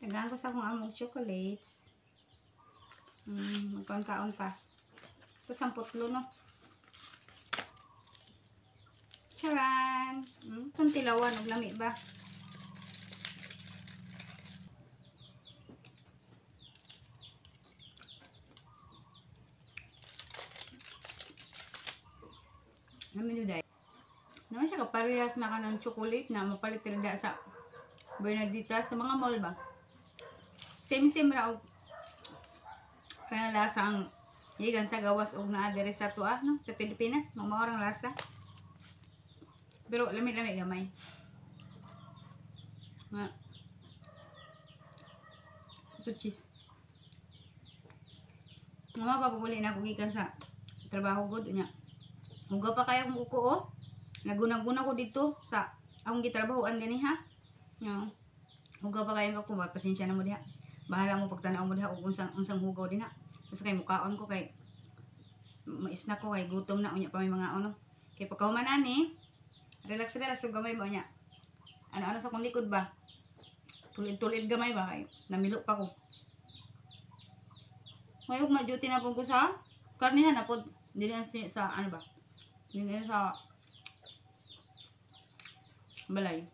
Tagaan ko sa akong among chocolates. Magkaon-kaon pa. Ito 10 no. Charan! Itong tilawan, o lami ba? Namin yun dahil. Naman siya kaparehas na ka ng chocolate na mapalit rin sa Bernadita sa mga mall ba? Same raw. Kaya lasa ang higan sa gawas o na adere sa tuwa no? Sa Pilipinas. Mamawarang lasa. Pero lami-lami gamay. Ito cheese. Nga mapapaguli na ako gikan sa trabaho ko niya. Huga pa kaya kong uko oh. Naguna-guna ko dito sa akong gitrabahoan gani ha. Huga pa kaya ko ba pasensya na mo diha. Bahala mo pagtanaw mo diha og unsang hugaw din ha. Kasi kay mukaon ko kay mais-snack ko kay gutom na unya pa may mga ano. Kay pagkahuman ani, relax ug gamay ba nya. Ano sa kong likod ba? Tulid gamay ba kay namilo pa ko. Mayog ma-duty na po ko sa karnihan na po. Dili sa ano ba? Dili sa balay.